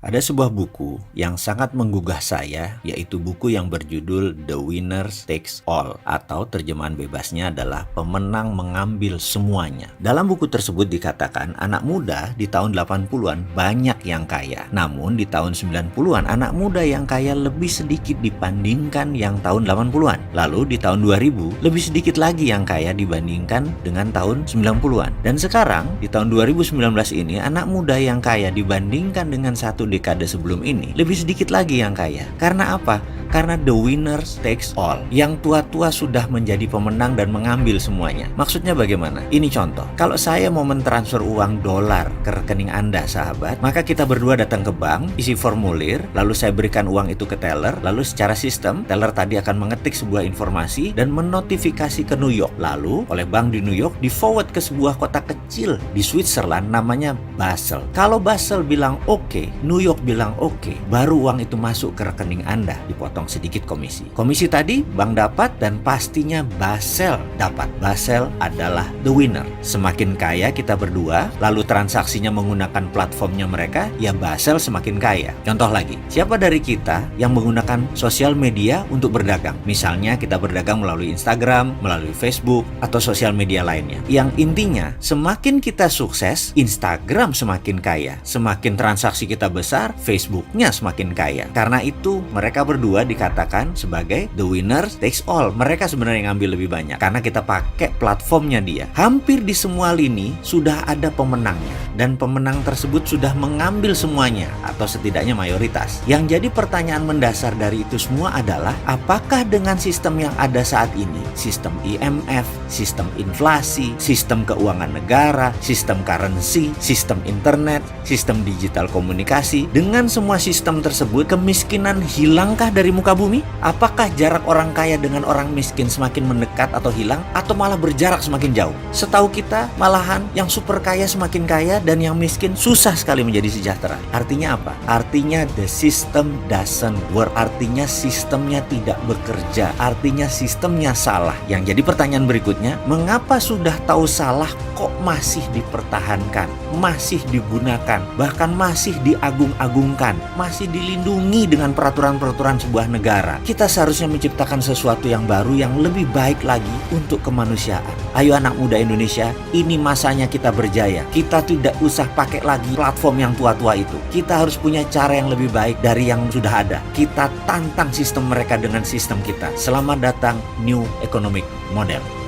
Ada sebuah buku yang sangat menggugah saya, yaitu buku yang berjudul The Winner Takes All, atau terjemahan bebasnya adalah Pemenang Mengambil Semuanya. Dalam buku tersebut dikatakan anak muda di tahun 80-an banyak yang kaya. Namun di tahun 90-an anak muda yang kaya lebih sedikit dibandingkan yang tahun 80-an. Lalu di tahun 2000 lebih sedikit lagi yang kaya dibandingkan dengan tahun 90-an. Dan sekarang di tahun 2019 ini anak muda yang kaya dibandingkan dengan satu dekade sebelum ini lebih sedikit lagi yang kaya. Karena apa? Karena the winner takes all. Yang tua-tua sudah menjadi pemenang dan mengambil semuanya. Maksudnya bagaimana? Ini contoh. Kalau saya mau mentransfer uang dolar ke rekening Anda, sahabat, maka kita berdua datang ke bank, isi formulir, lalu saya berikan uang itu ke teller, lalu secara sistem, teller tadi akan mengetik sebuah informasi dan menotifikasi ke New York. Lalu, oleh bank di New York, di-forward ke sebuah kota kecil di Switzerland namanya Basel. Kalau Basel bilang oke, New York bilang oke, baru uang itu masuk ke rekening Anda, dipotong sedikit komisi. Komisi tadi bank dapat dan pastinya Basel dapat. Basel adalah the winner. Semakin kaya kita berdua, lalu transaksinya menggunakan platformnya mereka, ya Basel semakin kaya. Contoh lagi, siapa dari kita yang menggunakan sosial media untuk berdagang? Misalnya kita berdagang melalui Instagram, melalui Facebook, atau sosial media lainnya. Yang intinya, semakin kita sukses, Instagram semakin kaya. Semakin transaksi kita besar, Facebooknya semakin kaya. Karena itu, mereka berdua dikatakan sebagai the winner takes all. Mereka sebenarnya ngambil lebih banyak karena kita pakai platformnya dia. Hampir di semua lini sudah ada pemenangnya, dan pemenang tersebut sudah mengambil semuanya atau setidaknya mayoritas. Yang jadi pertanyaan mendasar dari itu semua adalah, apakah dengan sistem yang ada saat ini, sistem IMF, sistem inflasi, sistem keuangan negara, sistem currency, sistem internet, sistem digital komunikasi, dengan semua sistem tersebut kemiskinan hilangkah dari muka bumi? Apakah jarak orang kaya dengan orang miskin semakin mendekat atau hilang, atau malah berjarak semakin jauh? Setahu kita, malahan yang super kaya semakin kaya dan yang miskin susah sekali menjadi sejahtera. Artinya apa? Artinya the system doesn't work. Artinya sistemnya tidak bekerja. Artinya sistemnya salah. Yang jadi pertanyaan berikutnya, mengapa sudah tahu salah kok masih dipertahankan, masih digunakan, bahkan masih diagung-agungkan, masih dilindungi dengan peraturan-peraturan sebuah negara? Kita seharusnya menciptakan sesuatu yang baru, yang lebih baik lagi untuk kemanusiaan. Ayo anak muda Indonesia, ini masanya kita berjaya. Kita tidak usah pakai lagi platform yang tua-tua itu. Kita harus punya cara yang lebih baik dari yang sudah ada. Kita tantang sistem mereka dengan sistem kita. Selamat datang New Economic Model.